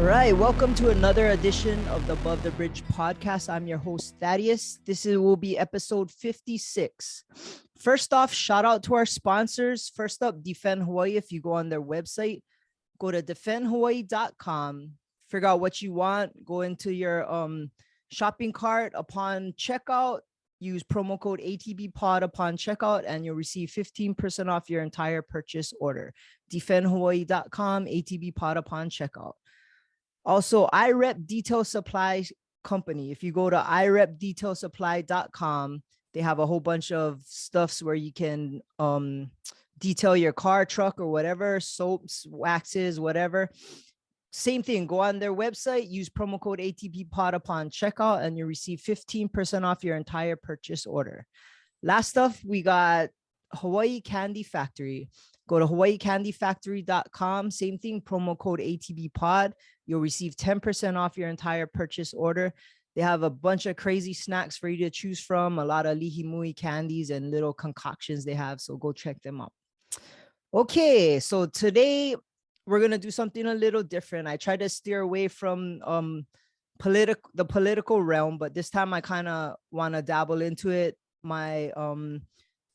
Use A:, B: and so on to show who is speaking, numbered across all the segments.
A: right, welcome to another edition of the Above the Bridge podcast. I'm your host, Thaddeus. Will be episode 56. First off, shout out to our sponsors. First up, Defend Hawaii. If you go on their website, go to defendhawaii.com, figure out what you want, go into your shopping cart. Upon checkout, use promo code ATBPOD upon checkout, and you'll receive 15% off your entire purchase order. Defendhawaii.com, ATBPOD upon checkout. Also, iRep Detail Supply Company. If you go to irepdetailsupply.com, they have a whole bunch of stuffs where you can detail your car, truck, or whatever, soaps, waxes, whatever. Same thing. Go on their website, use promo code ATPPOD upon checkout, and you receive 15% off your entire purchase order. Last up, we got Hawaii Candy Factory. Go to hawaiicandyfactory.com. Same thing, promo code ATBPOD. You'll receive 10% off your entire purchase order. They have a bunch of crazy snacks for you to choose from, a lot of lihimui candies and little concoctions they have. So go check them out. Okay, so today we're going to do something a little different. I try to steer away from the political realm, but this time I kind of want to dabble into it. My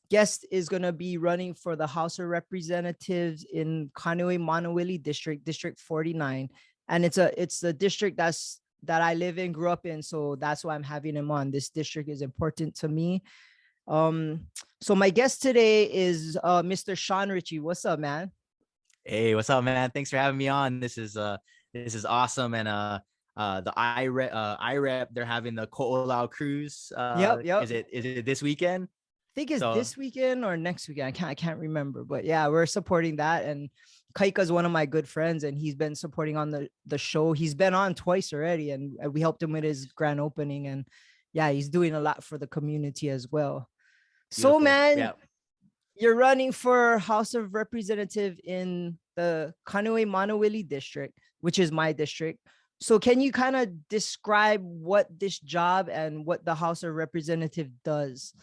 A: guest is going to be running for the House of Representatives in Kaneohe Maunawili district, District 49. And it's the district that I live in, grew up in. So that's why I'm having him on. This district is important to me. So my guest today is Mr. Shawn Richey. What's up, man?
B: Hey, what's up, man? Thanks for having me on. This is awesome. And the IREP, they're having the Ko'olau cruise.
A: Yep.
B: Is it this weekend?
A: I think it's this weekend or next weekend. I can't remember, but yeah, we're supporting that. And Kaika's one of my good friends, and he's been supporting on the show. He's been on twice already, and we helped him with his grand opening. And yeah, he's doing a lot for the community as well. Beautiful. So, man, You're running for House of Representative in the Kaneohe Maunawili district, which is my district. So can you kind of describe what this job and what the House of Representative does?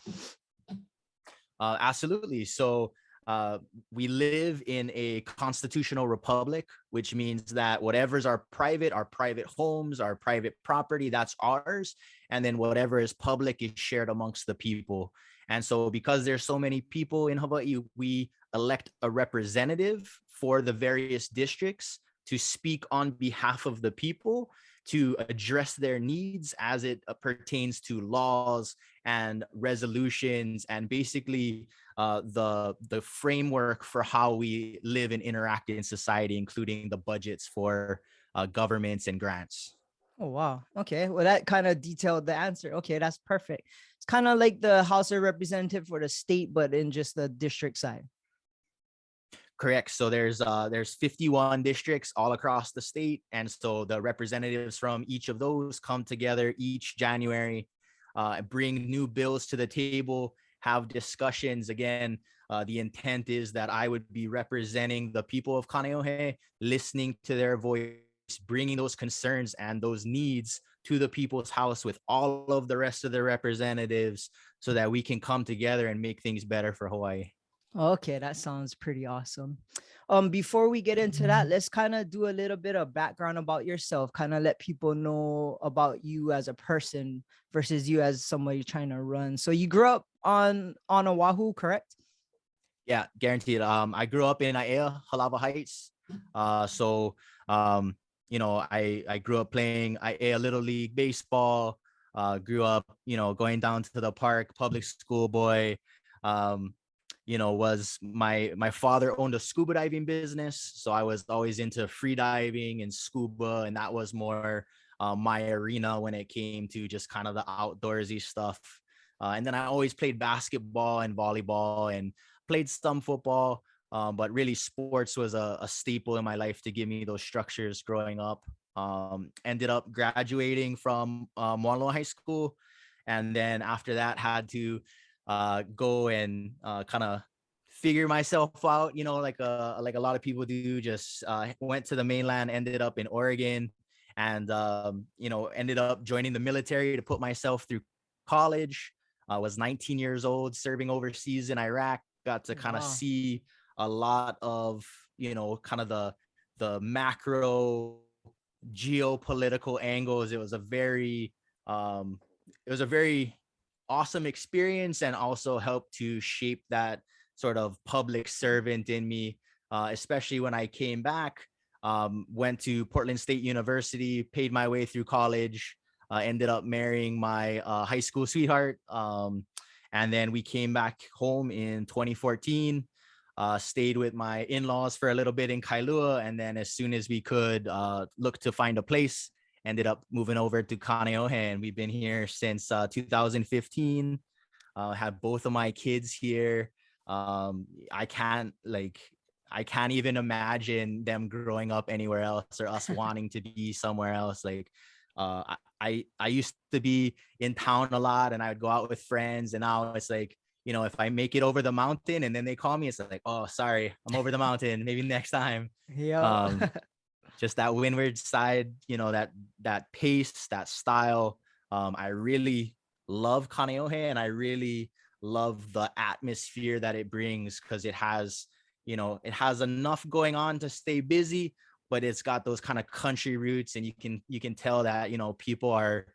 B: Absolutely. So we live in a constitutional republic, which means that whatever's our private homes, our private property, that's ours. And then whatever is public is shared amongst the people. And so because there's so many people in Hawaii, we elect a representative for the various districts to speak on behalf of the people, to address their needs as it pertains to laws and resolutions, and basically the framework for how we live and interact in society, including the budgets for governments and grants.
A: Oh, wow. Okay. Well, that kind of detailed the answer. Okay, that's perfect. It's kind of like the House of Representative for the state, but in just the district side.
B: Correct. So there's 51 districts all across the state. And so the representatives from each of those come together each January, bring new bills to the table, have discussions. Again, the intent is that I would be representing the people of Kaneohe, listening to their voice, bringing those concerns and those needs to the people's house with all of the rest of the representatives so that we can come together and make things better for Hawaii.
A: Okay, that sounds pretty awesome. Before we get into that, let's kind of do a little bit of background about yourself, kind of let people know about you as a person versus you as somebody trying to run. So you grew up on Oahu, correct?
B: Yeah, guaranteed. I grew up in Aiea, Halava Heights. I grew up playing Aiea Little League baseball. Grew up, going down to the park, public school boy. Was my father owned a scuba diving business. So I was always into free diving and scuba. And that was more my arena when it came to just kind of the outdoorsy stuff. And then I always played basketball and volleyball and played some football. But really sports was a staple in my life to give me those structures growing up. Ended up graduating from Maunawali High School. And then after that had to go and kind of figure myself out, like a lot of people do. Just went to the mainland, ended up in Oregon, and ended up joining the military to put myself through college. I was 19 years old, serving overseas in Iraq. Got to kind of see a lot of, kind of the macro geopolitical angles. Um, it was a very awesome experience, and also helped to shape that sort of public servant in me, especially when I came back. Went to Portland State University, paid my way through college, ended up marrying my high school sweetheart. And then we came back home in 2014, stayed with my in-laws for a little bit in Kailua. And then as soon as we could look to find a place, ended up moving over to Kaneohe. And we've been here since 2015. Have both of my kids here. I can't like I can't even imagine them growing up anywhere else, or us wanting to be somewhere else. Like I used to be in town a lot, and I would go out with friends, and now it's like, if I make it over the mountain and then they call me, it's like, oh, sorry, I'm over the mountain. Maybe next time.
A: Yeah.
B: Um, just that windward side, that pace, that style. I really love Kaneohe, and I really love the atmosphere that it brings, because it has enough going on to stay busy, but it's got those kind of country roots, and you can tell that people are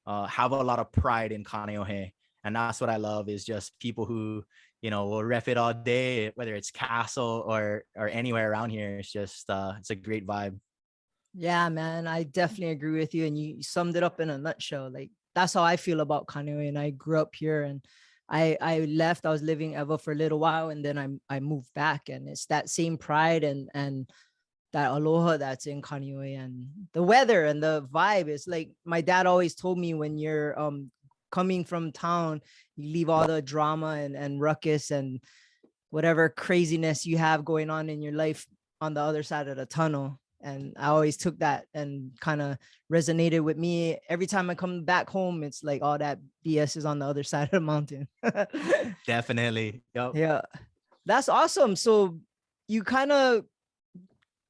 B: have a lot of pride in Kaneohe. And that's what I love, is just people who will ref it all day, whether it's Castle or anywhere around here. It's just it's a great vibe.
A: Yeah, man, I definitely agree with you. And you summed it up in a nutshell. Like, that's how I feel about Kaneohe. And I grew up here, and I left. I was living Ever for a little while, and then I moved back. And it's that same pride and that aloha that's in Kaneohe, and the weather and the vibe is like, my dad always told me, when you're coming from town, you leave all the drama and ruckus and whatever craziness you have going on in your life on the other side of the tunnel. And I always took that and kind of resonated with me. Every time I come back home, it's like all that BS is on the other side of the mountain.
B: Definitely. Yep.
A: Yeah, that's awesome. So you kind of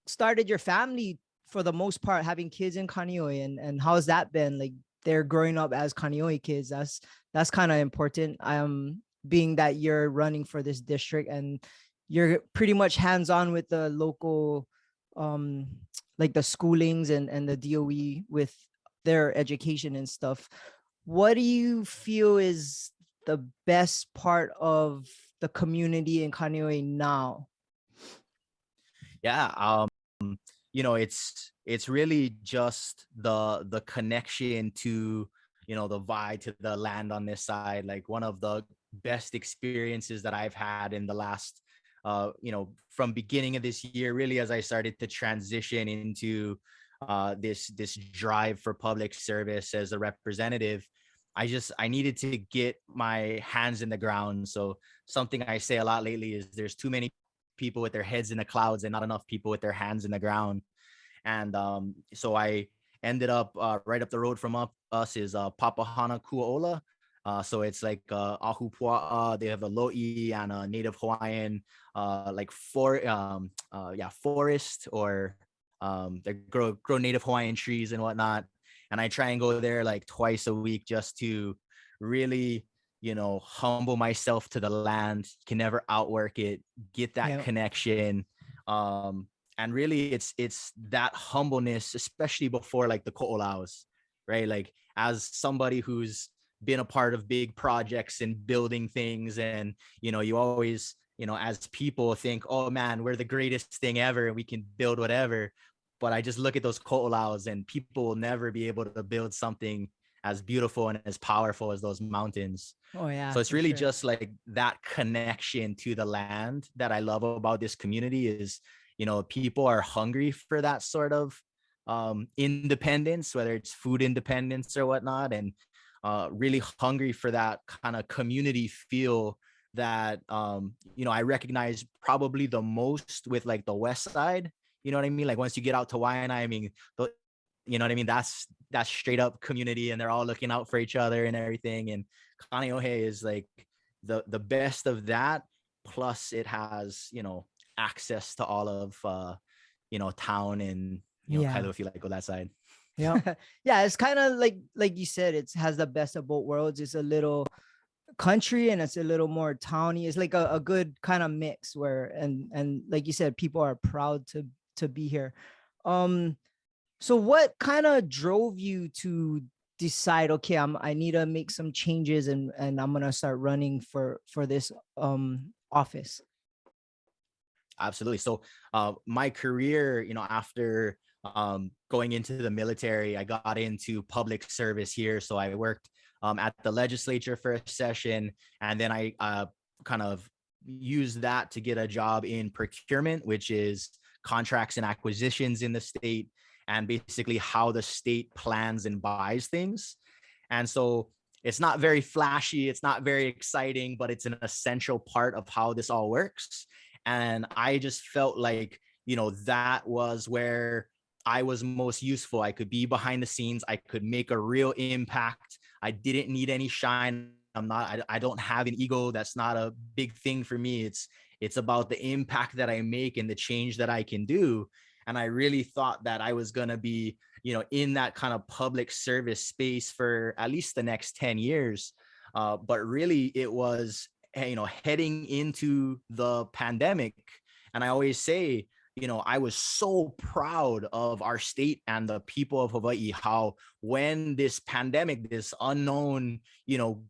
A: started your family, for the most part, having kids in Kaneohe, and how's that been? Like, they're growing up as Kaneohe kids. That's kind of important. Being that you're running for this district, and you're pretty much hands-on with the local, um like the schoolings and the DOE with their education and stuff. What do you feel is the best part of the community in Kaneohe now?
B: Yeah. It's really just the connection to the vibe, to the land on this side. Like, one of the best experiences that I've had in the last from beginning of this year, really, as I started to transition into this drive for public service as a representative. I needed to get my hands in the ground. So something I say a lot lately is, there's too many people with their heads in the clouds and not enough people with their hands in the ground. And so I ended up right up the road from us is Papahana Kuaola. So it's like Ahupua'a. They have a Lo'i and a Native Hawaiian forest, or they grow Native Hawaiian trees and whatnot. And I try and go there like twice a week, just to really humble myself to the land. Can never outwork it. Get that connection. And really, it's that humbleness, especially before like the ko'olaus, right? Like, as somebody who's been a part of big projects and building things, and you always as people think, oh man, we're the greatest thing ever and we can build whatever. But I just look at those ko'olaus, and people will never be able to build something as beautiful and as powerful as those mountains.
A: Oh yeah,
B: So it's
A: for
B: really
A: sure.
B: just like that connection to the land that I love about this community. Is people are hungry for that sort of independence, whether it's food independence or whatnot, and really hungry for that kind of community feel that I recognize probably the most with like the West Side. You know what I mean? Like, once you get out to Waianae, I mean, you know what I mean? That's straight up community, and they're all looking out for each other and everything. And Kaneohe is like the best of that. Plus, it has access to all of town and
A: Yeah.
B: Kailua, if you like, go that side.
A: Yeah. Yeah, it's kind of like you said, it has the best of both worlds. It's a little country and it's a little more towny. It's like a good kind of mix where, and like you said, people are proud to be here. Um So what kind of drove you to decide, okay, I need to make some changes and I'm gonna start running for this office?
B: Absolutely. So, my career, after going into the military, I got into public service here. So I worked at the legislature for a session, and then I kind of used that to get a job in procurement, which is contracts and acquisitions in the state, and basically how the state plans and buys things. And so it's not very flashy, it's not very exciting, but it's an essential part of how this all works. And I just felt like, that was where I was most useful. I could be behind the scenes, I could make a real impact. I didn't need any shine. I don't have an ego. That's not a big thing for me. It's about the impact that I make and the change that I can do. And I really thought that I was going to be, in that kind of public service space for at least the next 10 years. But really, it was, heading into the pandemic. And I always say, I was so proud of our state and the people of Hawaii, how when this pandemic, this unknown,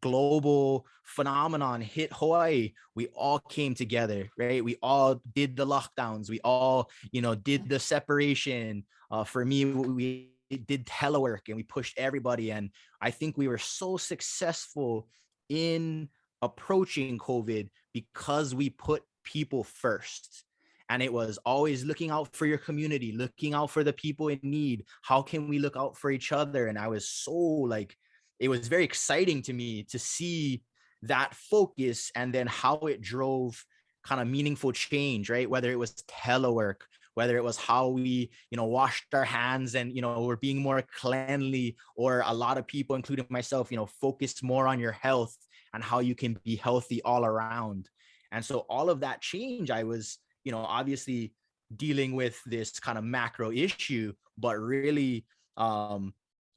B: global phenomenon hit Hawaii, we all came together, right? We all did the lockdowns. We all, did the separation. For me, we did telework and we pushed everybody. And I think we were so successful in approaching COVID because we put people first. And it was always looking out for your community, looking out for the people in need. How can we look out for each other? And I was so like, it was very exciting to me to see that focus and then how it drove kind of meaningful change, right? Whether it was telework, whether it was how we, washed our hands and, we're being more cleanly, or a lot of people, including myself, focused more on your health and how you can be healthy all around. And so all of that change, I was, obviously dealing with this kind of macro issue, but really,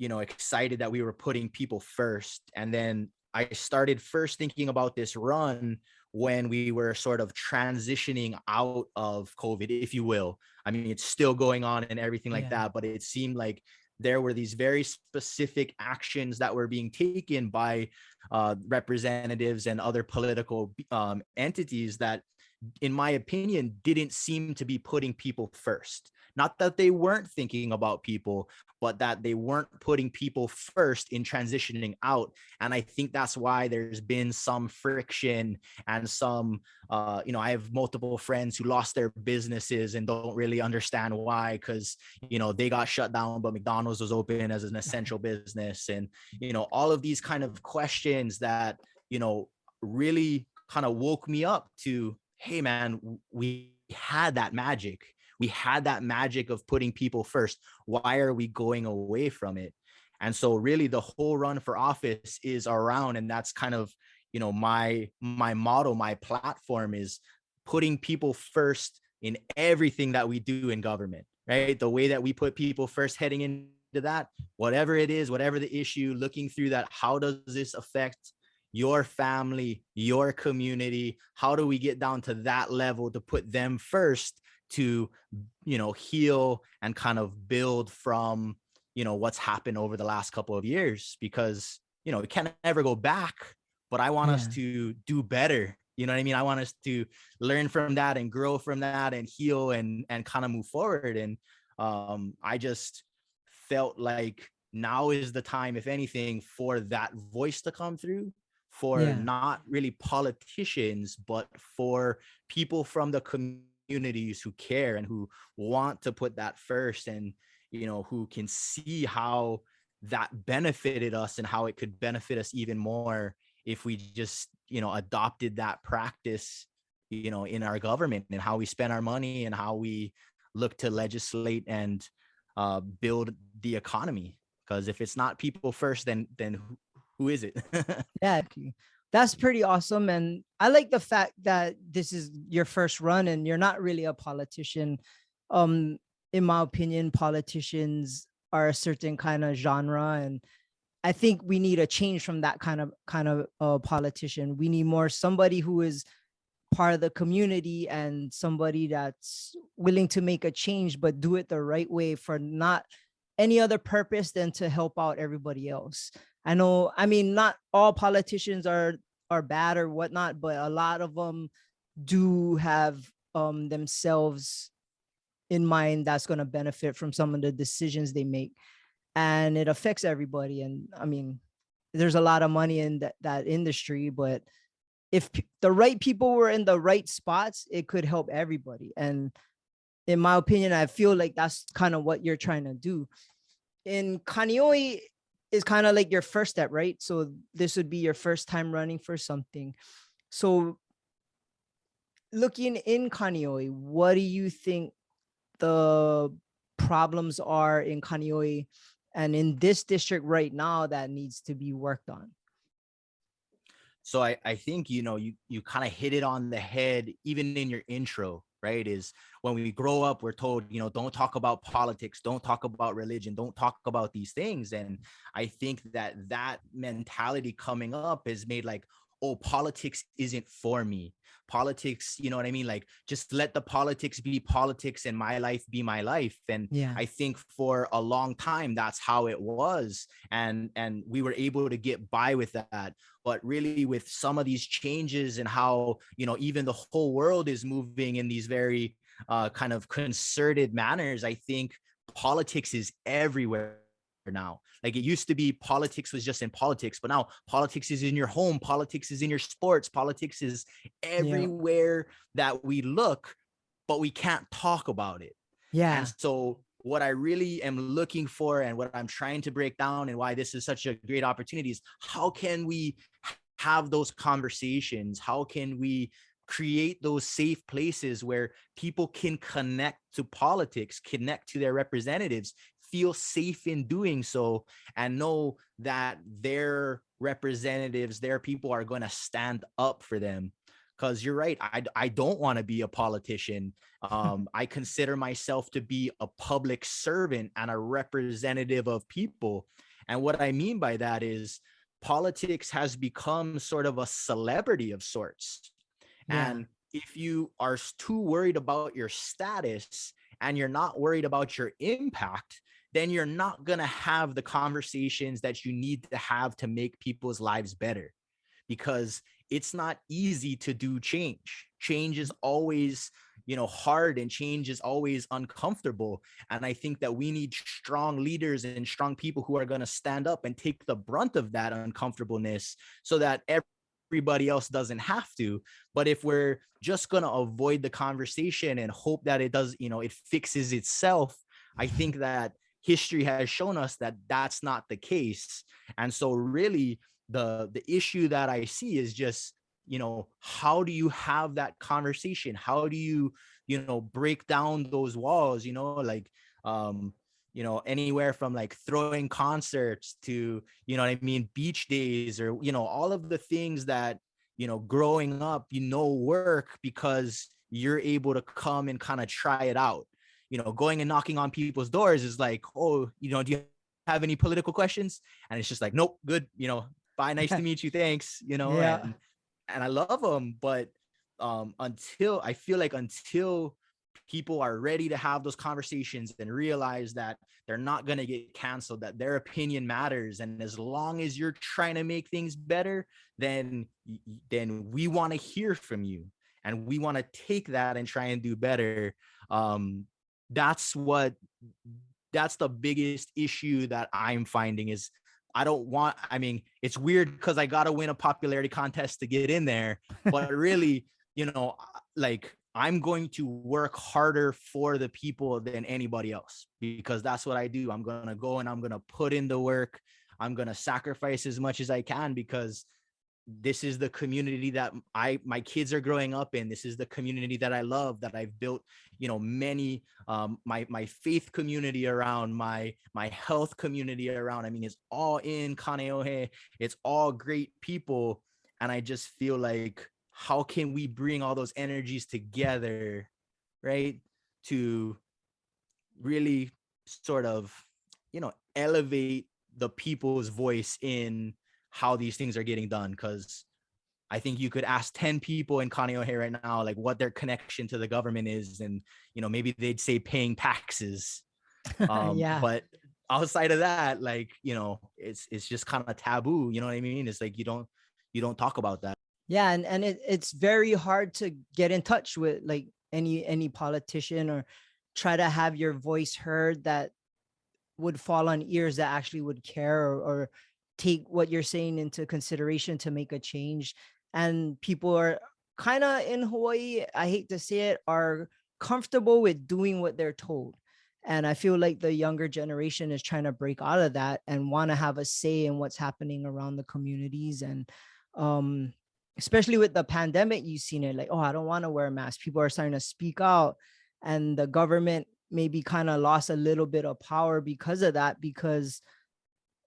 B: excited that we were putting people first. And then I started first thinking about this run when we were sort of transitioning out of COVID, if you will. I mean, it's still going on and everything like
A: Yeah.
B: that, but it seemed like there were these very specific actions that were being taken by representatives and other political entities that, in my opinion, didn't seem to be putting people first. Not that they weren't thinking about people, but that they weren't putting people first in transitioning out. And I think that's why there's been some friction and some, I have multiple friends who lost their businesses and don't really understand why, because, they got shut down, but McDonald's was open as an essential business. And, all of these kind of questions that, really kind of woke me up to, hey man, we had that magic. We had that magic of putting people first. Why are we going away from it? And so really the whole run for office is around, and that's kind of, my motto, my platform is putting people first in everything that we do in government, right? The way that we put people first heading into that, whatever it is, whatever the issue, looking through that, how does this affect your family, your community? How do we get down to that level to put them first to, heal and kind of build from, what's happened over the last couple of years? Because, we can't ever go back, but I want us
A: Yeah.
B: to do better. You know what I mean? I want us to learn from that and grow from that and heal and kind of move forward. And I just felt like now is the time, if anything, for that voice to come through, for
A: Yeah.
B: not really politicians, but for people from the communities who care and who want to put that first, and, who can see how that benefited us and how it could benefit us even more if we just, adopted that practice, in our government and how we spend our money and how we look to legislate and build the economy. Because if it's not people first, then who is it?
A: Yeah, that's pretty awesome. And I like the fact that this is your first run and you're not really a politician. Um, in my opinion, politicians are a certain kind of genre, and I think we need a change from that kind of politician. We need more somebody who is part of the community and somebody that's willing to make a change, but do it the right way, for not any other purpose than to help out everybody else. I know, I mean, not all politicians are bad or whatnot, but a lot of them do have themselves in mind that's going to benefit from some of the decisions they make, and it affects everybody. And I mean, there's a lot of money in that industry, but if the right people were in the right spots, it could help everybody. And in my opinion, I feel like that's kind of what you're trying to do. In Kaneohe is kind of like your first step, right? So this would be your first time running for something. So looking in Kaneohe, what do you think the problems are in Kaneohe and in this district right now that needs to be worked on?
B: So I think, you kind of hit it on the head, even in your intro, right? Is when we grow up, we're told, don't talk about politics, don't talk about religion, don't talk about these things. And I think that mentality coming up is made like, oh, politics isn't for me. Politics, you know what I mean? Like, just let the politics be politics and my life be my life. And
A: Yeah.
B: I think for a long time, that's how it was. And we were able to get by with that. But really, with some of these changes and how, even the whole world is moving in these very kind of concerted manners, I think politics is everywhere now. Like, it used to be politics was just in politics, but now politics is in your home, politics is in your sports, politics is everywhere that we look, but we can't talk about it.
A: Yeah.
B: And so what I really am looking for and what I'm trying to break down and why this is such a great opportunity is, how can we have those conversations? How can we create those safe places where people can connect to politics, connect to their representatives, feel safe in doing so, and know that their representatives, their people are going to stand up for them? Because you're right, I don't want to be a politician. I consider myself to be a public servant and a representative of people. And what I mean by that is, politics has become sort of a celebrity of sorts.
A: Yeah.
B: And if you are too worried about your status and you're not worried about your impact, then you're not going to have the conversations that you need to have to make people's lives better. Because it's not easy to do change. Change is always, hard, and change is always uncomfortable. And I think that we need strong leaders and strong people who are going to stand up and take the brunt of that uncomfortableness so that everybody else doesn't have to. But if we're just going to avoid the conversation and hope that it does, it fixes itself, I think that history has shown us that that's not the case. And so really, the issue that I see is just, how do you have that conversation? How do you, break down those walls, anywhere from like throwing concerts to, beach days, or, all of the things that, growing up, work because you're able to come and kind of try it out. Going and knocking on people's doors is like, oh, do you have any political questions? And it's just like, nope, good, bye, nice to meet you, thanks, and I love them. But until people are ready to have those conversations and realize that they're not going to get canceled, that their opinion matters, and as long as you're trying to make things better, then we want to hear from you, and we want to take that and try and do better. That's the biggest issue that I'm finding is, it's weird because I got to win a popularity contest to get in there, but really, I'm going to work harder for the people than anybody else, because that's what I do. I'm going to go and I'm going to put in the work. I'm going to sacrifice as much as I can, because this is the community that my kids are growing up in. This is the community that I love, that I've built, many, my faith community around, my health community around. It's all in Kaneohe. It's all great people. And I just feel like, how can we bring all those energies together, right? To really sort of, elevate the people's voice in how these things are getting done. Because I think you could ask 10 people in Kaneohe right now, like, what their connection to the government is. And, maybe they'd say paying taxes.
A: Yeah.
B: But outside of that, like, it's just kind of taboo. You know what I mean? It's like you don't talk about that.
A: Yeah, and it's very hard to get in touch with like any politician or try to have your voice heard that would fall on ears that actually would care, or take what you're saying into consideration to make a change. And people are kind of in Hawaii, I hate to say it, are comfortable with doing what they're told. And I feel like the younger generation is trying to break out of that and want to have a say in what's happening around the communities. And um especially with the pandemic, you've seen it, like, oh, I don't want to wear a mask. People are starting to speak out, and the government maybe kind of lost a little bit of power because of that, because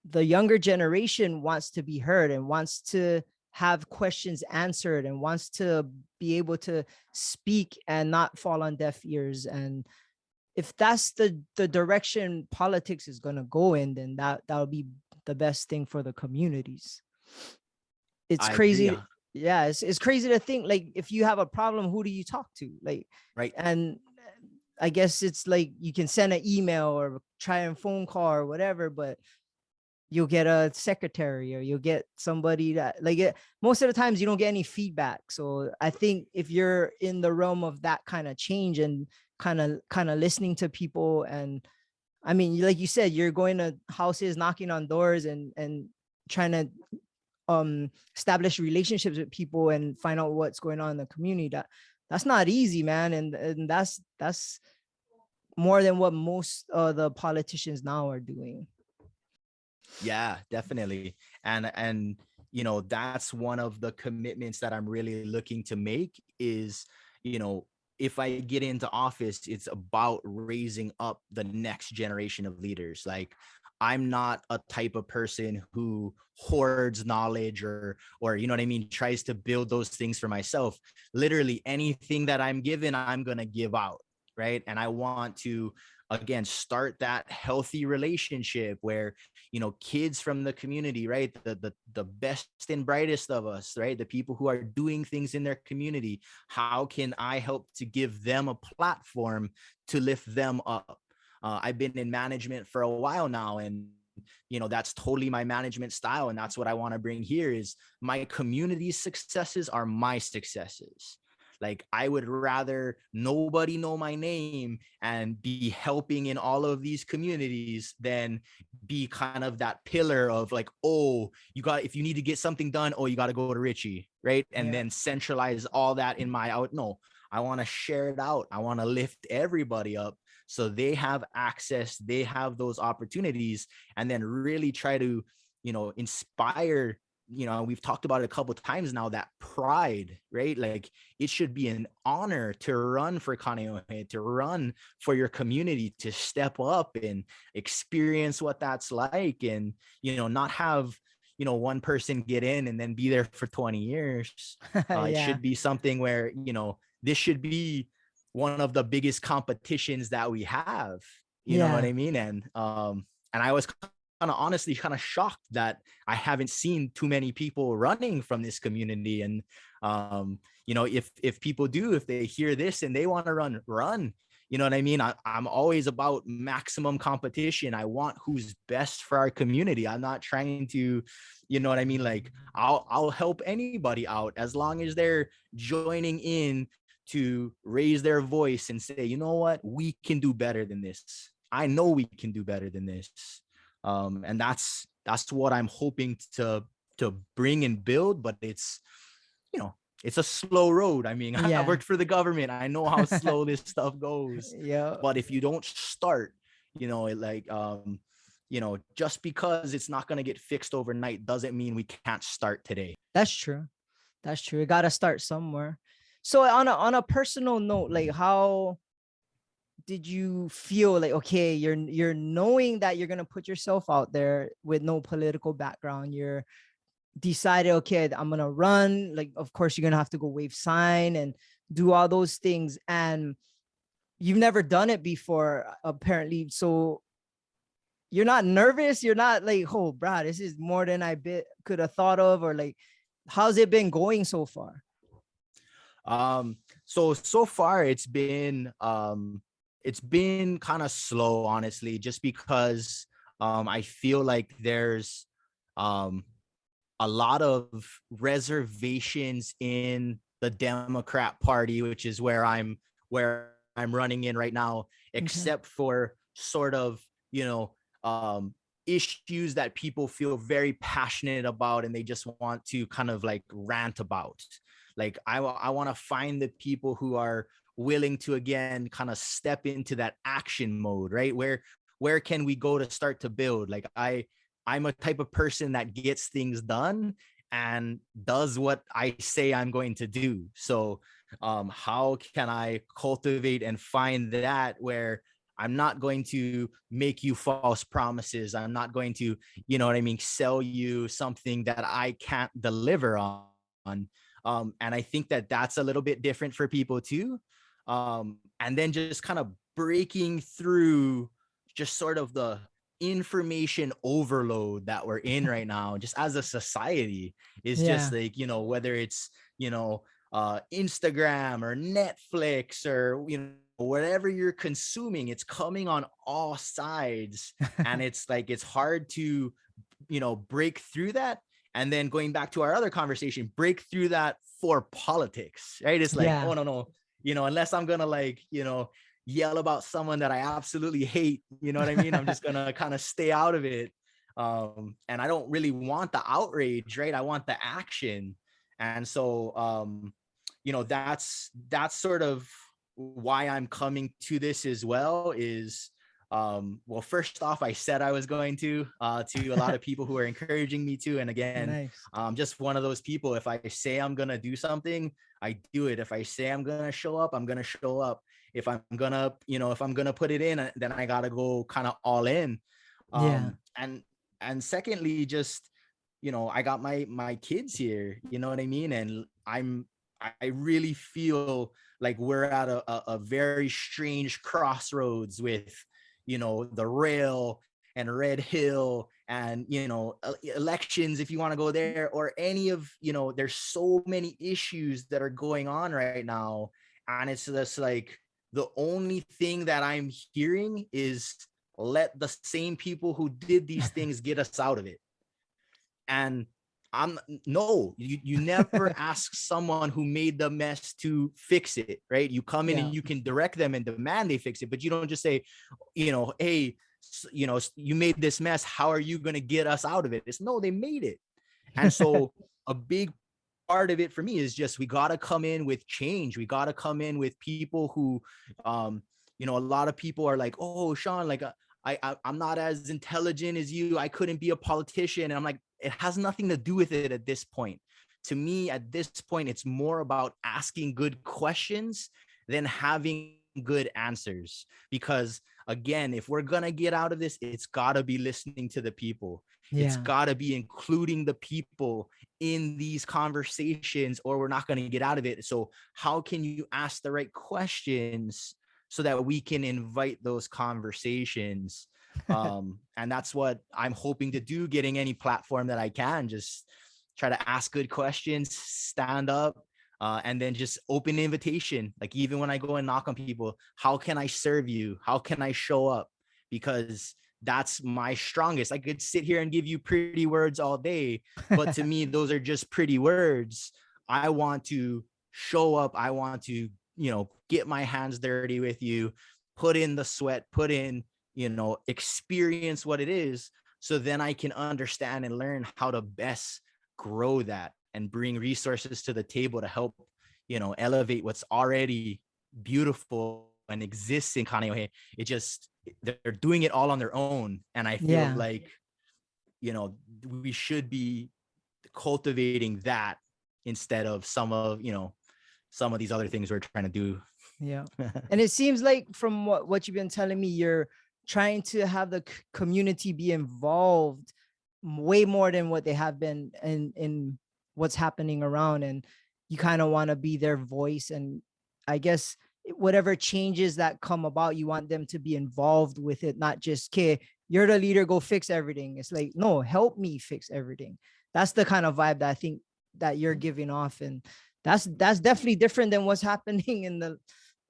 A: the younger generation wants to be heard and wants to have questions answered and wants to be able to speak and not fall on deaf ears. And if that's the direction politics is going to go in, then that'll be the best thing for the communities. It's
B: I agree.
A: crazy. Yeah, it's crazy to think, like, if you have a problem, who do you talk to? Like,
B: Right.
A: and I guess it's like you can send an email or try a phone call or whatever, but you'll get a secretary or you'll get somebody that, like, most of the times you don't get any feedback. So I think if you're in the realm of that kind of change and kind of listening to people, and I mean, like you said, you're going to houses, knocking on doors, and trying to establish relationships with people and find out what's going on in the community. That's not easy, man. And that's more than what most of the politicians now are doing.
B: Yeah, definitely. And that's one of the commitments that I'm really looking to make is, if I get into office, it's about raising up the next generation of leaders. Like, I'm not a type of person who hoards knowledge or you know what I mean, tries to build those things for myself. Literally anything that I'm given, I'm going to give out, right? And I want to, again, start that healthy relationship where, kids from the community, right, the best and brightest of us, right, the people who are doing things in their community, how can I help to give them a platform to lift them up? I've been in management for a while now, and that's totally my management style, and that's what I want to bring here is my community's successes are my successes. Like, I would rather nobody know my name and be helping in all of these communities than be kind of that pillar of like, oh, if you need to get something done, oh, you got to go to Richie, right? And then centralize all that in my out. No, I want to share it out. I want to lift everybody up so they have access, they have those opportunities, and then really try to, inspire. We've talked about it a couple of times now, that pride, right? Like, it should be an honor to run for Kaneohe, to run for your community, to step up and experience what that's like, and not have one person get in and then be there for 20 years. It should be something where this should be one of the biggest competitions that we have, you know what I mean? And I was honestly kind of shocked that I haven't seen too many people running from this community. And if people do, if they hear this and they want to run, you know what I mean? I'm always about maximum competition. I want who's best for our community. I'm not trying to, you know what I mean? Like, I'll help anybody out as long as they're joining in to raise their voice and say, you know what, we can do better than this. I know we can do better than this. And that's what I'm hoping to bring and build, but it's a slow road. I mean, I worked for the government. I know how slow this stuff goes. But if you don't start, just because it's not going to get fixed overnight doesn't mean we can't start today.
A: That's true. You got to start somewhere. So on a personal note, like, how did you feel? Like, okay, you're knowing that you're gonna put yourself out there with no political background. You're decided, okay, I'm gonna run. Like, of course, you're gonna have to go wave sign and do all those things, and you've never done it before, apparently. So you're not nervous. You're not like, oh, bro, this is more than I could have thought of, or like, how's it been going so far?
B: So far it's been kind of slow, honestly, just because I feel like there's a lot of reservations in the Democrat Party, which is where I'm running in right now,
A: Okay.
B: except for sort of, issues that people feel very passionate about and they just want to kind of like rant about. Like I want to find the people who are willing to again kind of step into that action mode, right? Where can we go to start to build? Like I'm a type of person that gets things done and does what I say I'm going to do. So how can I cultivate and find that where I'm not going to make you false promises. I'm not going to, you know what I mean, sell you something that I can't deliver on. And I think that that's a little bit different for people too. And then just kind of breaking through just sort of the information overload that we're in right now, just as a society, is just
A: Yeah.
B: like, whether it's, Instagram or Netflix or, whatever you're consuming, it's coming on all sides. And it's like, it's hard to, break through that. And then going back to our other conversation, break through that for politics, right? It's like,
A: Yeah.
B: oh, no, unless I'm going to like, yell about someone that I absolutely hate, you know what I mean? I'm just going to kind of stay out of it. And I don't really want the outrage, right? I want the action. And so, that's sort of why I'm coming to this as well is, well, first off, I said I was going to a lot of people who are encouraging me to. And again,
A: Nice.
B: just one of those people. If I say I'm going to do something, I do it. If I say I'm going to show up, I'm going to show up. If I'm going to, if I'm going to put it in, then I got to go kind of all in.
A: Yeah.
B: And secondly, just, I got my kids here, you know what I mean? And I really feel like we're at a very strange crossroads with, the rail and Red Hill and, elections, if you want to go there, or any of, there's so many issues that are going on right now. And it's just like, the only thing that I'm hearing is let the same people who did these things get us out of it. And I'm no, you never ask someone who made the mess to fix it, right? You come in
A: Yeah.
B: and you can direct them and demand they fix it, but you don't just say, hey, you made this mess. How are you going to get us out of it? It's no, they made it. And so a big part of it for me is just, we got to come in with change. We got to come in with people who, a lot of people are like, oh, Shawn, like, I'm not as intelligent as you. I couldn't be a politician. And I'm like, it has nothing to do with it at this point. To me, at this point, it's more about asking good questions than having good answers. Because again, if we're going to get out of this, it's got to be listening to the people. It's
A: Yeah.
B: got to be including the people in these conversations, or we're not going to get out of it. So how can you ask the right questions so that we can invite those conversations? And that's what I'm hoping to do, getting any platform that I can, just try to ask good questions, stand up, and then just open invitation. Like, even when I go and knock on people, how can I serve you? How can I show up? Because that's my strongest. I could sit here and give you pretty words all day, but to me, those are just pretty words. I want to show up. I want to, get my hands dirty with you, put in the sweat, put in, experience what it is. So then I can understand and learn how to best grow that and bring resources to the table to help, elevate what's already beautiful and exists in Kaneohe. It just, they're doing it all on their own. And I feel
A: Yeah.
B: like, we should be cultivating that instead of some of these other things we're trying to do.
A: Yeah. And it seems like from what you've been telling me, you're trying to have the community be involved way more than what they have been in what's happening around. And you kind of want to be their voice. And I guess whatever changes that come about, you want them to be involved with it, not just, okay, you're the leader, go fix everything. It's like, no, help me fix everything. That's the kind of vibe that I think that you're giving off. And that's definitely different than what's happening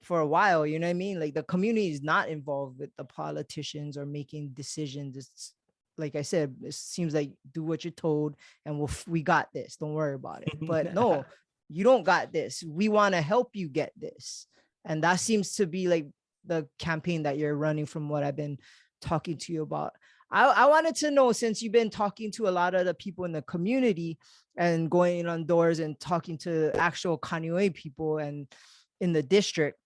A: for a while. You know what I mean? Like, the community is not involved with the politicians or making decisions. It's like I said, it seems like do what you're told, and we got this. Don't worry about it. But no, you don't got this. We want to help you get this, and that seems to be like the campaign that you're running, from what I've been talking to you about. I wanted to know, since you've been talking to a lot of the people in the community and going on doors and talking to actual Kaneohe people and in the district,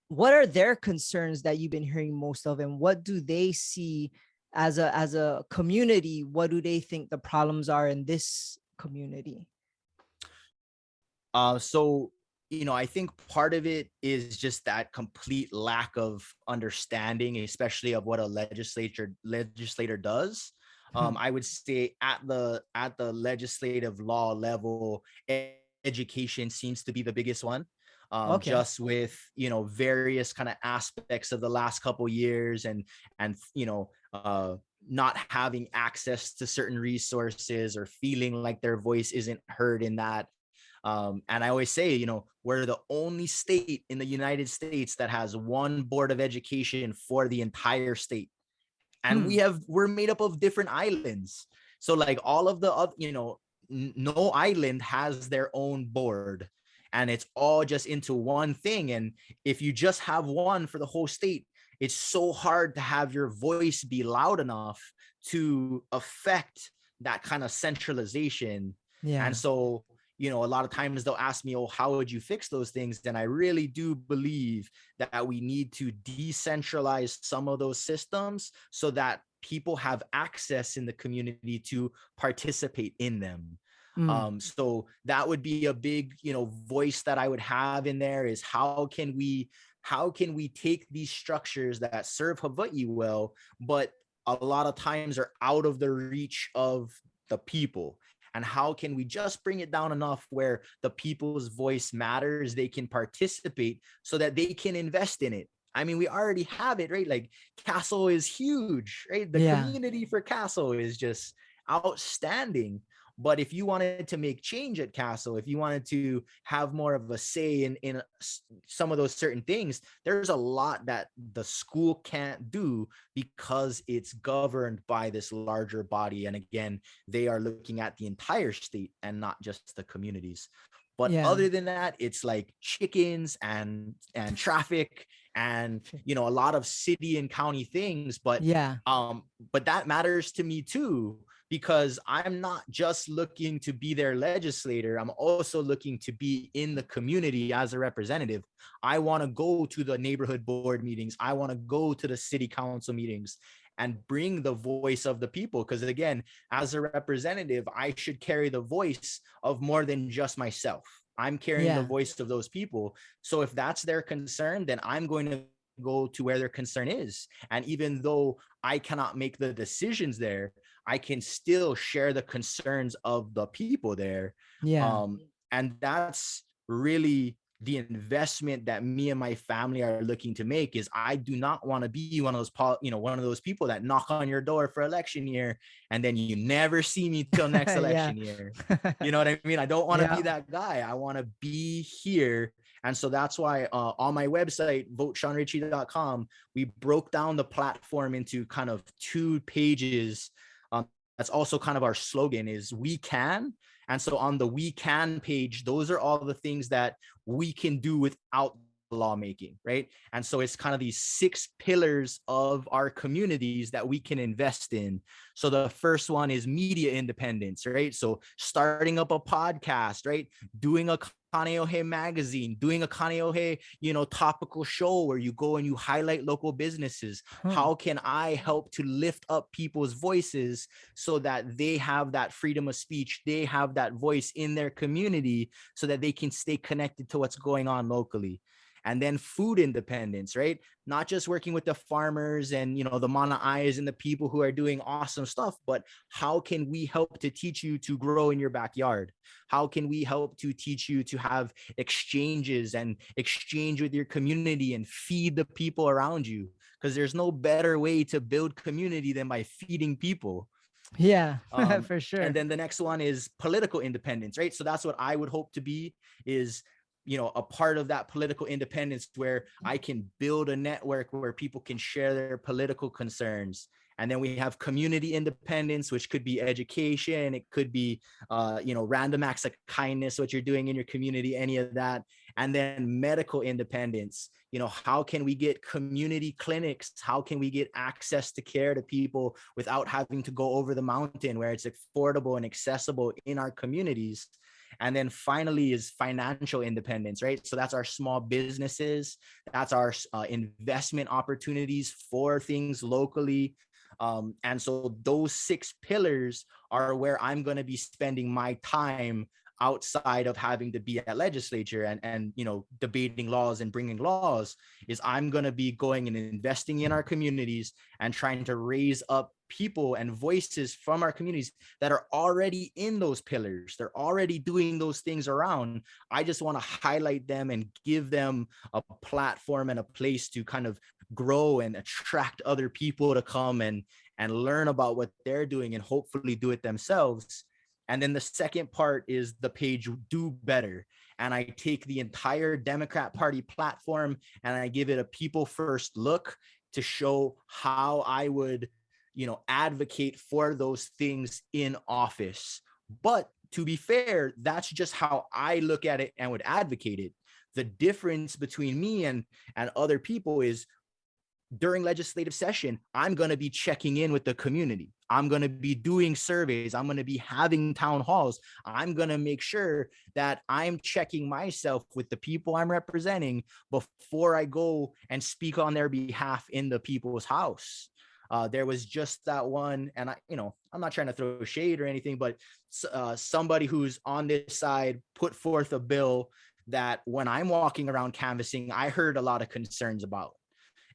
A: what are their concerns that you've been hearing most of, and what do they see as a community? What do they think the problems are in this community?
B: So, I think part of it is just that complete lack of understanding, especially of what a legislator does. I would say at the legislative law level, education seems to be the biggest one.
A: Okay.
B: Just with various kind of aspects of the last couple years, and not having access to certain resources, or feeling like their voice isn't heard in that. And I always say, we're the only state in the United States that has one board of education for the entire state. And we're made up of different islands. So like all of the other, no island has their own board, and it's all just into one thing. And if you just have one for the whole state, it's so hard to have your voice be loud enough to affect that kind of centralization.
A: Yeah.
B: And so, a lot of times they'll ask me, oh, how would you fix those things? Then I really do believe that we need to decentralize some of those systems so that people have access in the community to participate in them. So that would be a big, voice that I would have in there, is how can we take these structures that serve Hawaii well, but a lot of times are out of the reach of the people? And how can we just bring it down enough where the people's voice matters, they can participate, so that they can invest in it? I mean, we already have it, right? Like Castle is huge, right? The community for Castle is just outstanding. But if you wanted to make change at Castle, if you wanted to have more of a say in some of those certain things, there's a lot that the school can't do because it's governed by this larger body. And again, they are looking at the entire state and not just the communities. But other than that, it's like chickens and traffic and a lot of city and county things. But that matters to me too, because I'm not just looking to be their legislator. I'm also looking to be in the community as a representative. I want to go to the neighborhood board meetings. I want to go to the city council meetings and bring the voice of the people. Because again, as a representative, I should carry the voice of more than just myself. I'm carrying the voice of those people. So if that's their concern, then I'm going to go to where their concern is. And even though I cannot make the decisions there, I can still share the concerns of the people there. And that's really the investment that me and my family are looking to make. Is I do not want to be one of those people that knock on your door for election year and then you never see me till next election year. You know what I mean? I don't want to be that guy. I want to be here. And so that's why on my website, voteshawnrichey.com, we broke down the platform into kind of 2 pages. That's also kind of our slogan, is we can. And so on the we can page, those are all the things that we can do without lawmaking, right? And so it's kind of these 6 pillars of our communities that we can invest in. So the first one is media independence, right? So starting up a podcast, right? Doing a Kaneohe magazine, doing a Kaneohe, topical show where you go and you highlight local businesses. How can I help to lift up people's voices so that they have that freedom of speech, they have that voice in their community so that they can stay connected to what's going on locally? And then food independence, right? Not just working with the farmers and, the Maunawali and the people who are doing awesome stuff, but how can we help to teach you to grow in your backyard? How can we help to teach you to have exchanges and exchange with your community and feed the people around you? Because there's no better way to build community than by feeding people.
A: For sure.
B: And then the next one is political independence, right? So that's what I would hope to be, is a part of that political independence where I can build a network where people can share their political concerns And then we have community independence, which could be education. It could be, random acts of kindness, what you're doing in your community, any of that. And then medical independence. How can we get community clinics? How can we get access to care to people without having to go over the mountain, where it's affordable and accessible in our communities? And then finally is financial independence, right? So that's our small businesses. That's our investment opportunities for things locally. And so those 6 pillars are where I'm going to be spending my time outside of having to be at legislature and debating laws and bringing laws. Is I'm going to be going and investing in our communities and trying to raise up people and voices from our communities that are already in those pillars. They're already doing those things around. I just want to highlight them and give them a platform and a place to kind of grow and attract other people to come and learn about what they're doing and hopefully do it themselves. And then the second part is the page Do Better. And I take the entire Democrat Party platform and I give it a people first look to show how I would, advocate for those things in office. But to be fair, that's just how I look at it and would advocate it. The difference between me and other people is during legislative session, I'm going to be checking in with the community. I'm going to be doing surveys. I'm going to be having town halls. I'm going to make sure that I'm checking myself with the people I'm representing before I go and speak on their behalf in the people's house. There was just that one, and I'm not trying to throw shade or anything, but somebody who's on this side put forth a bill that when I'm walking around canvassing, I heard a lot of concerns about.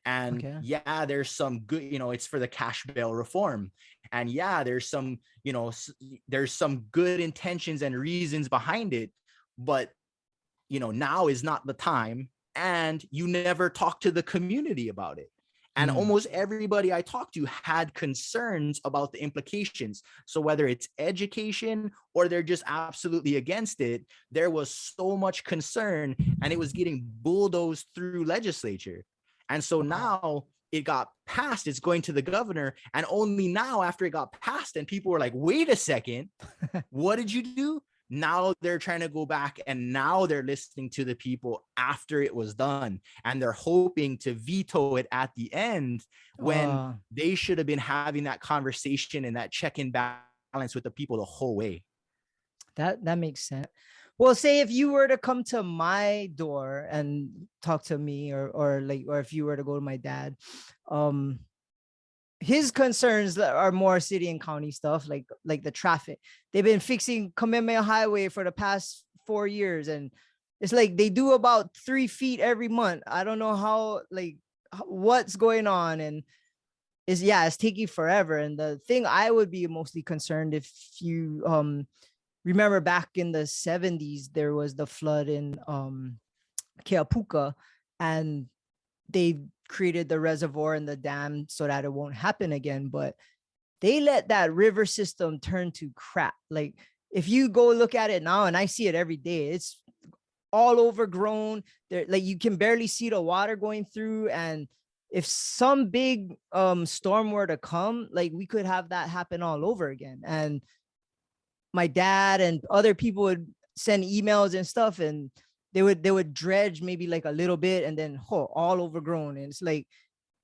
B: And
A: Okay.
B: yeah, there's some good, it's for the cash bail reform. And yeah, there's some good intentions and reasons behind it, but now is not the time. And you never talk to the community about it. And almost everybody I talked to had concerns about the implications. So whether it's education or they're just absolutely against it, there was so much concern and it was getting bulldozed through legislature. And so now it got passed, it's going to the governor. And only now after it got passed and people were like, wait a second, what did you do? Now they're trying to go back and now they're listening to the people after it was done. And they're hoping to veto it at the end when they should have been having that conversation and that check and balance with the people the whole way.
A: That makes sense. Well, say if you were to come to my door and talk to me or if you were to go to my dad, his concerns are more city and county stuff, like the traffic. They've been fixing Kamehameha Highway for the past 4 years, and it's like they do about 3 feet every month. I don't know how, what's going on, and it's taking forever. And the thing I would be mostly concerned, if you remember back in the 70s, there was the flood in Keapuka, and they created the reservoir and the dam so that it won't happen again. But they let that river system turn to crap. Like if you go look at it now, and I see it every day, it's all overgrown. There, like you can barely see the water going through. And if some big storm were to come, like we could have that happen all over again. And my dad and other people would send emails and stuff, and they would dredge maybe like a little bit and then all overgrown. And it's like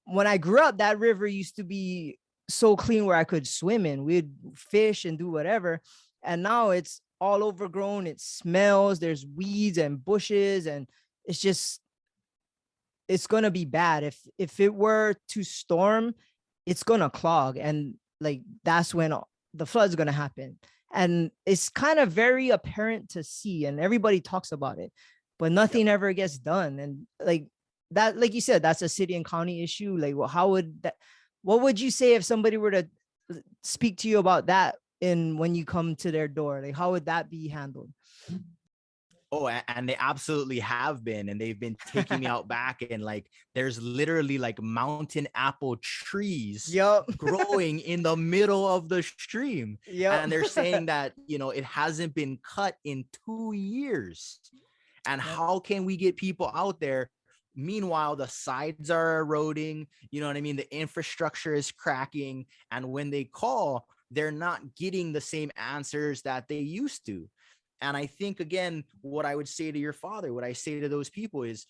A: when I grew up, that river used to be so clean where I could swim in. We'd fish and do whatever. And now it's all overgrown. It smells. There's weeds and bushes, and it's gonna be bad. If it were to storm, it's gonna clog, and like that's when the flood's gonna happen. And it's kind of very apparent to see, and everybody talks about it, but nothing ever gets done. And like that, like you said, that's a city and county issue. Like, well, what would you say if somebody were to speak to you about that when you come to their door? Like, how would that be handled?
B: Oh, and they absolutely have been, and they've been taking me out back, and like there's literally like mountain apple trees growing in the middle of the stream. And they're saying that, it hasn't been cut in 2 years. And how can we get people out there Meanwhile, the sides are eroding, you know what I mean? The infrastructure is cracking. And when they call, they're not getting the same answers that they used to. And I think, again, what I would say to your father, what I say to those people is,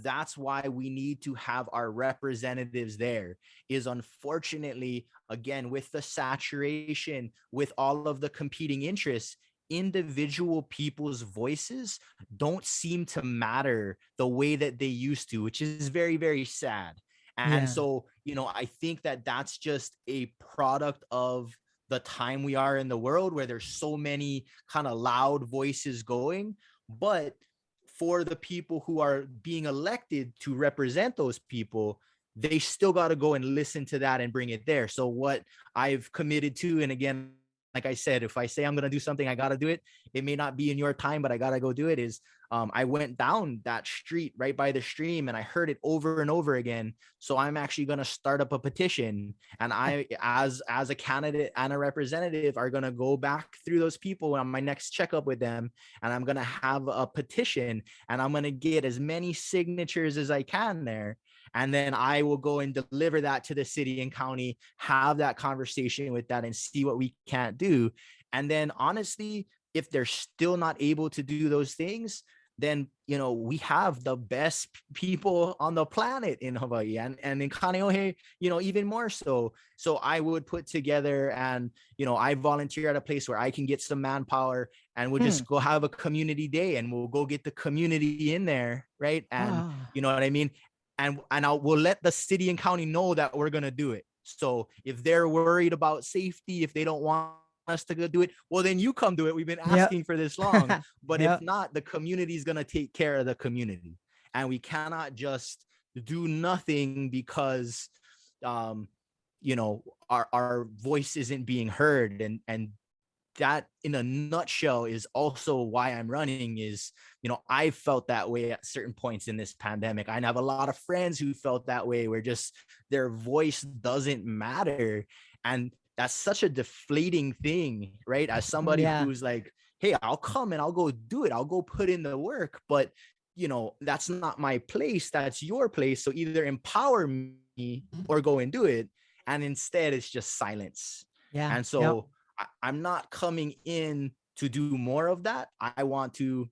B: that's why we need to have our representatives there. Is, unfortunately, again, with the saturation, with all of the competing interests, individual people's voices don't seem to matter the way that they used to, which is very, very sad. And
A: Yeah.
B: so, I think that that's just a product of the time we are in the world, where there's so many kind of loud voices going. But for the people who are being elected to represent those people, they still got to go and listen to that and bring it there. So what I've committed to, and again, like I said, if I say I'm going to do something, I got to do it. It may not be in your time, but I got to go do it. Is I went down that street right by the stream and I heard it over and over again. So I'm actually going to start up a petition, and I, as a candidate and a representative, are going to go back through those people on my next checkup with them, and I'm going to have a petition, and I'm going to get as many signatures as I can there. And then I will go and deliver that to the city and county, have that conversation with that, and see what we can't do. And then, honestly, if they're still not able to do those things, then we have the best people on the planet in Hawaii, and in Kaneohe, even more so. So I would put together, and I volunteer at a place where I can get some manpower, and we'll just go have a community day, and we'll go get the community in there, right? And
A: Wow.
B: you know what I mean? And we'll let the city and county know that we're gonna do it. So if they're worried about safety, if they don't want us to go do it, well, then you come do it. We've been
A: Yep.
B: asking for this long. But if
A: Yep.
B: not, the community is gonna take care of the community, and we cannot just do nothing because our voice isn't being heard. And that, in a nutshell, is also why I'm running. Is, I felt that way at certain points in this pandemic. I have a lot of friends who felt that way, where just their voice doesn't matter. And that's such a deflating thing, right? As somebody
A: Yeah.
B: who's like, hey, I'll come and I'll go do it, I'll go put in the work, but that's not my place, that's your place. So either empower me or go and do it. And instead, it's just silence.
A: Yeah.
B: And
A: Yep.
B: so I'm not coming in to do more of that. I want to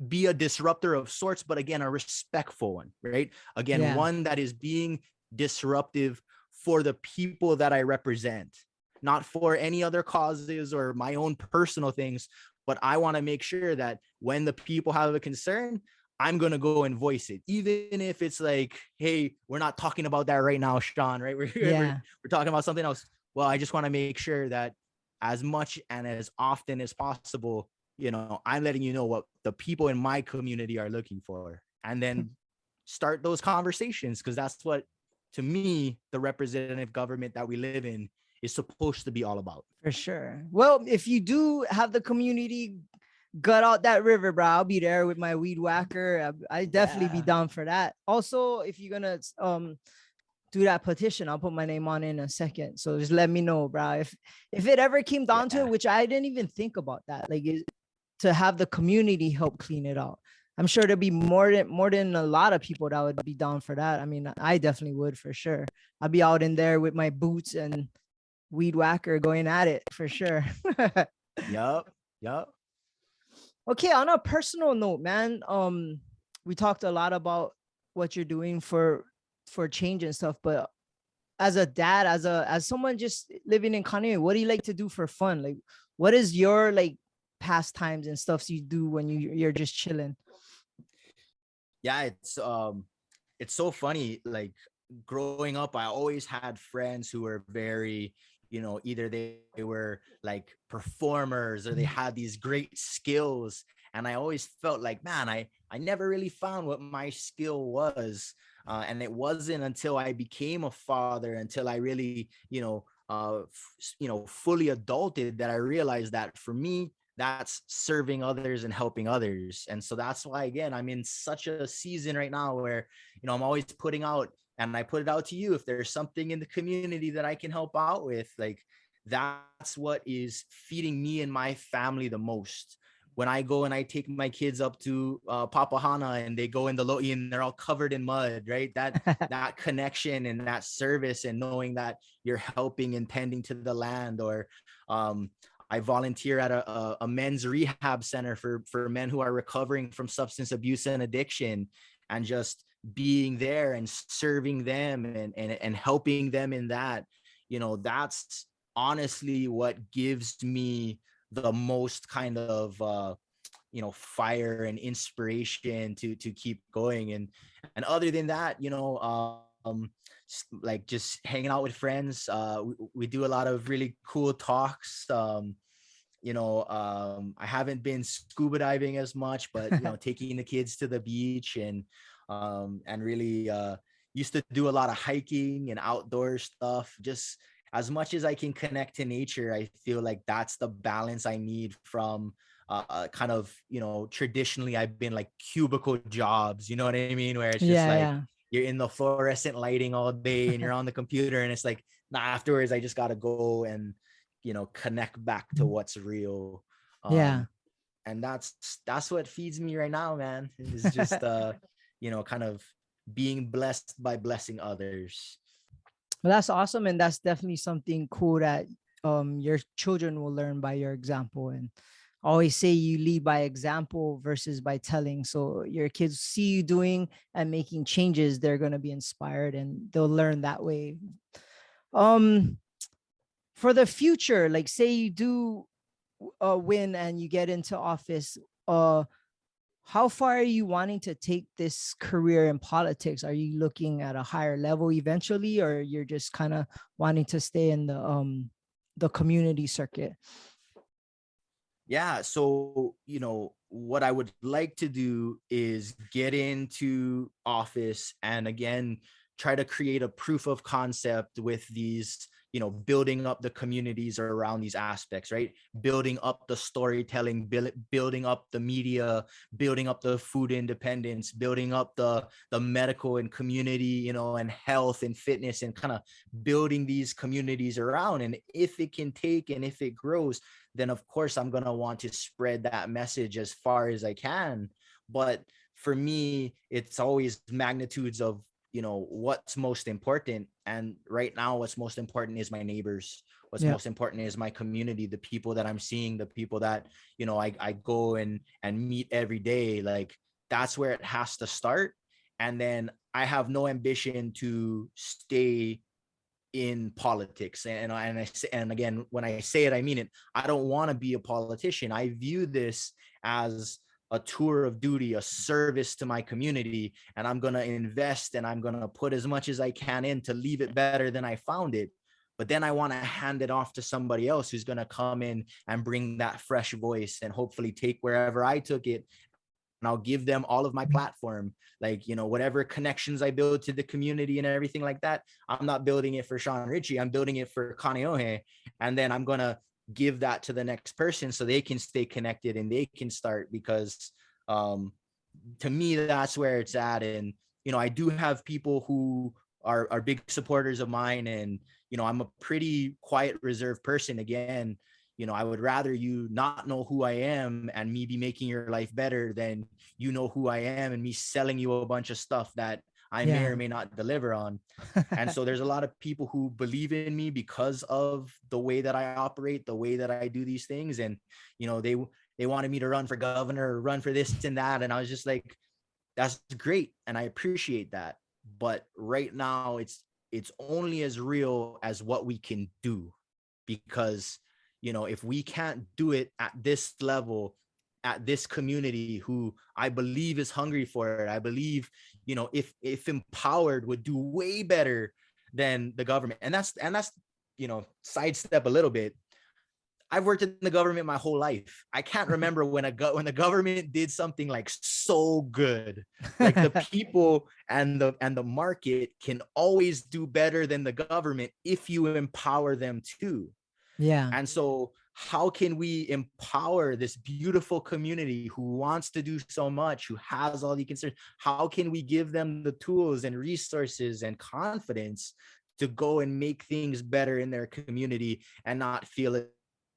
B: be a disruptor of sorts, but again, a respectful one, right? Again,
A: Yeah.
B: one that is being disruptive for the people that I represent, not for any other causes or my own personal things. But I want to make sure that when the people have a concern, I'm going to go and voice it, even if it's like, hey, we're not talking about that right now, Shawn, right?
A: Yeah.
B: We're talking about something else. Well, I just want to make sure that as much and as often as possible, I'm letting you know what the people in my community are looking for, and then start those conversations, because that's what, to me, the representative government that we live in is supposed to be all about.
A: For sure. Well, if you do have the community gut out that river, bro, I'll be there with my weed whacker. I definitely be
B: Yeah.
A: down for that. Also, if you're gonna do that petition, I'll put my name on in a second. So just let me know, bro. If it ever came down to it, which I didn't even think about that, like to have the community help clean it out. I'm sure there'd be more than a lot of people that would be down for that. I mean, I definitely would, for sure. I'd be out in there with my boots and weed whacker going at it for sure.
B: Yup.
A: Okay, on a personal note, man, we talked a lot about what you're doing for change and stuff, but as a dad, as someone just living in Kaneohe, what do you like to do for fun? Like, what is your like pastimes and stuff you do when you're just chilling?
B: Yeah, it's so funny. Like, growing up, I always had friends who were very, either they were like performers or they had these great skills. And I always felt like, man, I never really found what my skill was. And it wasn't until I became a father, until I really, fully adulted, that I realized that for me, that's serving others and helping others. And so that's why, again, I'm in such a season right now where, I'm always putting out, and I put it out to you, if there's something in the community that I can help out with, like, that's what is feeding me and my family the most. when I go and I take my kids up to Papahana and they go in the Lo'i and they're all covered in mud, right? That connection and that service and knowing that you're helping and tending to the land. Or I volunteer at a men's rehab center for men who are recovering from substance abuse and addiction, and just being there and serving them and helping them in that, that's honestly what gives me the most kind of fire and inspiration to keep going. And other than that, like just hanging out with friends. We do a lot of really cool talks. I haven't been scuba diving as much, but taking the kids to the beach and really used to do a lot of hiking and outdoor stuff. Just as much as I can connect to nature, I feel like that's the balance I need from kind of, traditionally I've been like cubicle jobs, you know what I mean? Where it's just
A: Yeah,
B: like
A: yeah.
B: you're in the fluorescent lighting all day and you're on the computer, and it's like, nah, afterwards I just got to go and, connect back to what's real.
A: Yeah.
B: And that's what feeds me right now, man. Is just kind of being blessed by blessing others.
A: Well, that's awesome, and that's definitely something cool that your children will learn by your example. And I always say you lead by example versus by telling. So your kids see you doing and making changes, they're going to be inspired and they'll learn that way. Um, for the future, like say you do win and you get into office, how far are you wanting to take this career in politics? Are you looking at a higher level eventually, or you're just kind of wanting to stay in the community circuit?
B: Yeah, so what I would like to do is get into office and again try to create a proof of concept with these, building up the communities around these aspects, right? Building up the storytelling, building up the media, building up the food independence, building up the medical and community, and health and fitness, and kind of building these communities around. And if it can take and if it grows, then of course I'm going to want to spread that message as far as I can. But for me, it's always magnitudes of, what's most important. And right now, what's most important is my neighbors. What's
A: Yeah.
B: most important is my community, the people that I'm seeing, the people that, I go and meet every day. Like that's where it has to start. And then I have no ambition to stay in politics. And again, when I say it, I mean it. I don't want to be a politician. I view this as a tour of duty, a service to my community, and I'm going to invest and I'm going to put as much as I can in to leave it better than I found it. But then I want to hand it off to somebody else who's going to come in and bring that fresh voice and hopefully take wherever I took it, and I'll give them all of my platform. Like, whatever connections I build to the community and everything like that, I'm not building it for Shawn Richey. I'm building it for Kaneohe. And then I'm going to give that to the next person so they can stay connected and they can start, because to me, that's where it's at. And, I do have people who are big supporters of mine. And, I'm a pretty quiet, reserved person. Again, I would rather you not know who I am and me be making your life better than you know who I am and me selling you a bunch of stuff that I may
A: Yeah.
B: or may not deliver on. And so there's a lot of people who believe in me because of the way that I operate, the way that I do these things. And, they wanted me to run for governor or run for this and that. And I was just like, that's great. And I appreciate that. But right now it's only as real as what we can do, because if we can't do it at this level, at this community who I believe is hungry for it, I believe, if empowered, would do way better than the government. And that's sidestep a little bit. I've worked in the government my whole life. I can't remember when the government did something like so good. Like the people and the market can always do better than the government if you empower them too.
A: Yeah.
B: And so how can we empower this beautiful community who wants to do so much, who has all the concerns? How can we give them the tools and resources and confidence to go and make things better in their community and not feel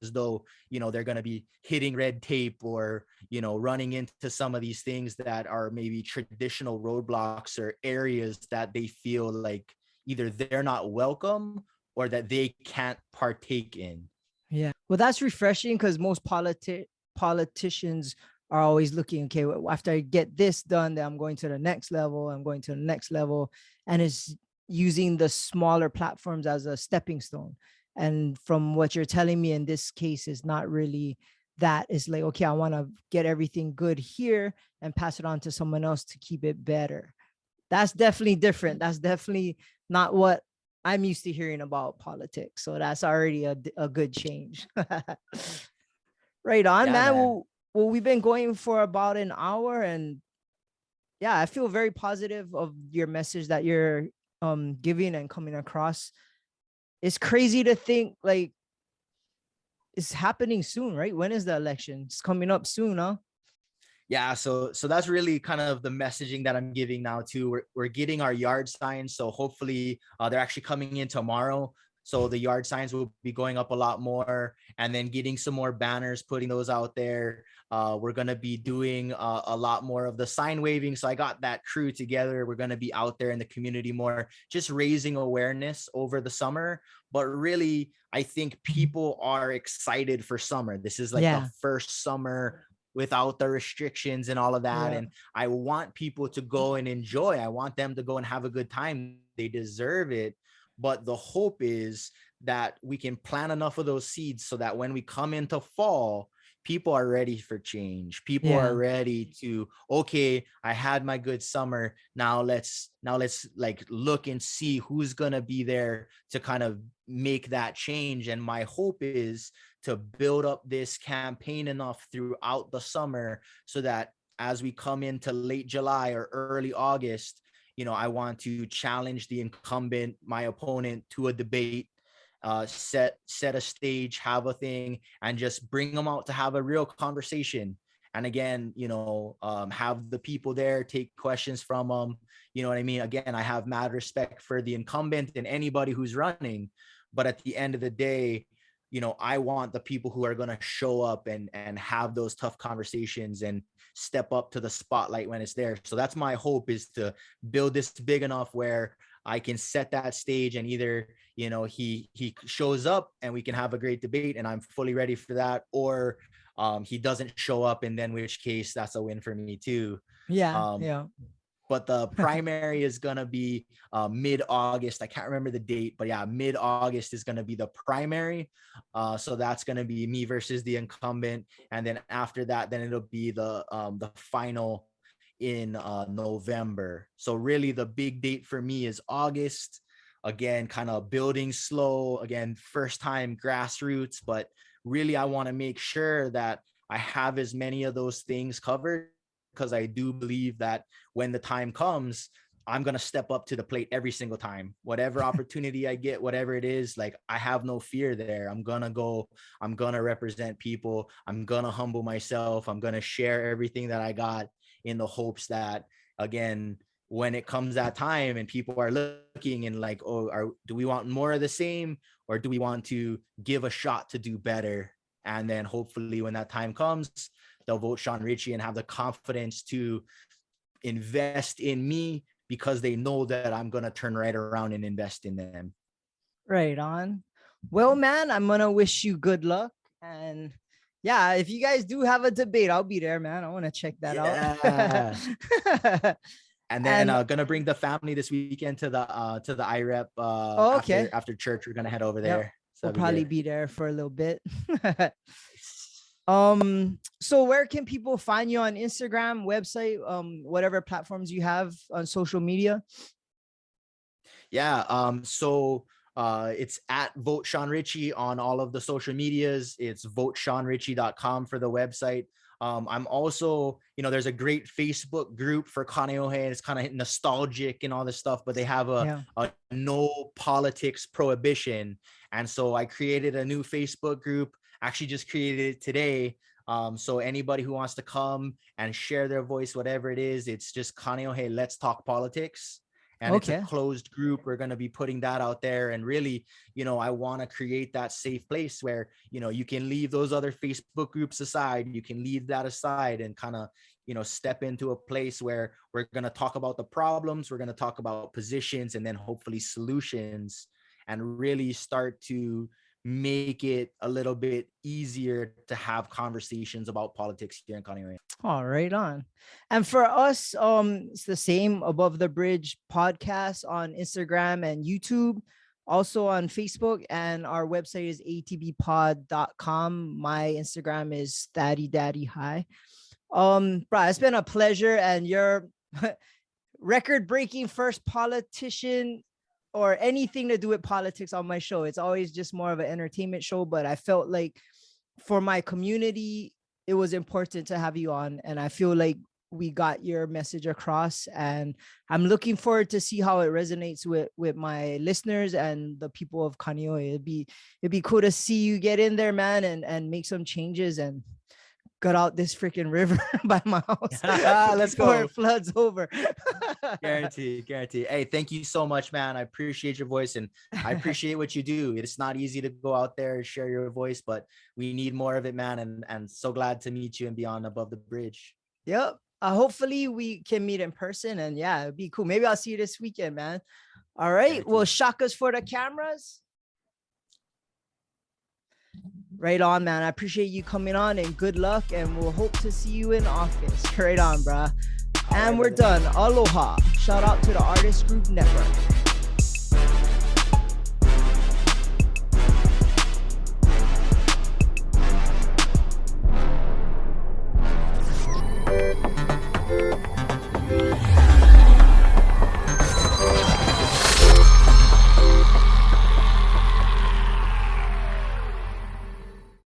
B: as though, they're going to be hitting red tape or, running into some of these things that are maybe traditional roadblocks or areas that they feel like either they're not welcome or that they can't partake in.
A: Yeah. Well, that's refreshing because most politicians are always looking, okay, well, after I get this done, then I'm going to the next level. I'm going to the next level. And it's using the smaller platforms as a stepping stone. And from what you're telling me in this case is not really that. It's like, okay, I want to get everything good here and pass it on to someone else to keep it better. That's definitely different. That's definitely not what I'm used to hearing about politics. So that's already a good change. Right on,
B: Yeah,
A: man.
B: man.
A: Well, we've been going for about an hour, and yeah, I feel very positive of your message that you're giving and coming across. It's crazy to think like it's happening soon, right? When is the election? It's coming up soon, huh?
B: Yeah, so that's really kind of the messaging that I'm giving now too. We're getting our yard signs, so hopefully they're actually coming in tomorrow. So the yard signs will be going up a lot more, and then getting some more banners, putting those out there. We're gonna be doing a lot more of the sign waving. So I got that crew together. We're gonna be out there in the community more, just raising awareness over the summer. But really, I think people are excited for summer. This is like the
A: Yeah.
B: first summer without the restrictions and all of that.
A: Yeah.
B: And I want people to go and enjoy. I want them to go and have a good time. They deserve it. But the hope is that we can plant enough of those seeds so that when we come into fall, people are ready for change. People are
A: Yeah.
B: ready to, okay, I had my good summer. Now let's like look and see who's gonna be there to kind of make that change. And my hope is to build up this campaign enough throughout the summer so that as we come into late July or early August, I want to challenge the incumbent, my opponent, to a debate, set a stage, have a thing, and just bring them out to have a real conversation. And again, have the people there, take questions from them. You know what I mean? Again, I have mad respect for the incumbent and anybody who's running, but at the end of the day, I want the people who are going to show up and have those tough conversations and step up to the spotlight when it's there. So that's my hope, is to build this big enough where I can set that stage, and either, he shows up and we can have a great debate and I'm fully ready for that, or he doesn't show up, and then which case that's a win for me too.
A: Yeah.
B: Um,
A: Yeah.
B: but the primary is going to be mid-August. I can't remember the date, but yeah, mid-August is going to be the primary. So that's going to be me versus the incumbent. And then after that, then it'll be the final in November. So really the big date for me is August. Again, kind of building slow. Again, first time grassroots, but really I want to make sure that I have as many of those things covered, because I do believe that when the time comes, I'm going to step up to the plate every single time. Whatever opportunity I get, whatever it is, like, I have no fear there. I'm going to go, I'm going to represent people. I'm going to humble myself. I'm going to share everything that I got, in the hopes that, again, when it comes that time and people are looking and like, oh, do we want more of the same, or do we want to give a shot to do better? And then hopefully when that time comes, they'll vote Shawn Richey and have the confidence to invest in me, because they know that I'm going to turn right around and invest in them.
A: Right on. Well, man, I'm gonna wish you good luck. And yeah, if you guys do have a debate, I'll be there, man. I want to check that
B: Yeah.
A: out.
B: And then
A: And
B: gonna bring the family this weekend to the IREP
A: oh, okay.
B: after church. We're gonna head over
A: Yep.
B: there. So
A: We'll
B: that'll be
A: probably
B: good.
A: be there for a little bit. So where can people find you on Instagram, website, whatever platforms you have on social media?
B: Yeah. So it's at Vote Shawn Richey on all of the social medias. It's voteshawnrichey.com for the website. I'm also, there's a great Facebook group for Kaneohe. It's kind of nostalgic and all this stuff, but they have a no politics prohibition. And so I created a new Facebook group, actually just created it today. So anybody who wants to come and share their voice, whatever it is, it's just Kaneohe, let's talk politics. and it's a
A: Okay.
B: closed group. We're going to be putting that out there, and really, I want to create that safe place where, you can leave those other Facebook groups aside, you can leave that aside, and kind of, step into a place where we're going to talk about the problems, we're going to talk about positions, and then hopefully solutions, and really start to make it a little bit easier to have conversations about politics here in Kaneohe.
A: All right on. And for us, it's the same Above the Bridge podcast on Instagram and YouTube, also on Facebook, and our website is atbpod.com. My Instagram is Thaddeus. Bro, it's been a pleasure, and you're record-breaking first politician or anything to do with politics on my show. It's always just more of an entertainment show, but I felt like for my community, it was important to have you on, and I feel like we got your message across, and I'm looking forward to see how it resonates with my listeners and the people of Kaneohe. It'd be cool to see you get in there, man, and make some changes and cut out this freaking river by my house.
B: Let's
A: before
B: go.
A: It floods over.
B: Guarantee. Hey, thank you so much, man. I appreciate your voice, and I appreciate what you do. It's not easy to go out there and share your voice, but we need more of it, man. And so glad to meet you and be on Above the Bridge.
A: Yep. Hopefully we can meet in person, and yeah, it'd be cool. Maybe I'll see you this weekend, man. All right.
B: Guarantee.
A: Well, shakas for the cameras. Right on, man. I appreciate you coming on, and good luck, and we'll hope to see you in office. Right on, bruh. And we're done. Aloha. Shout out to the Artist Group Network.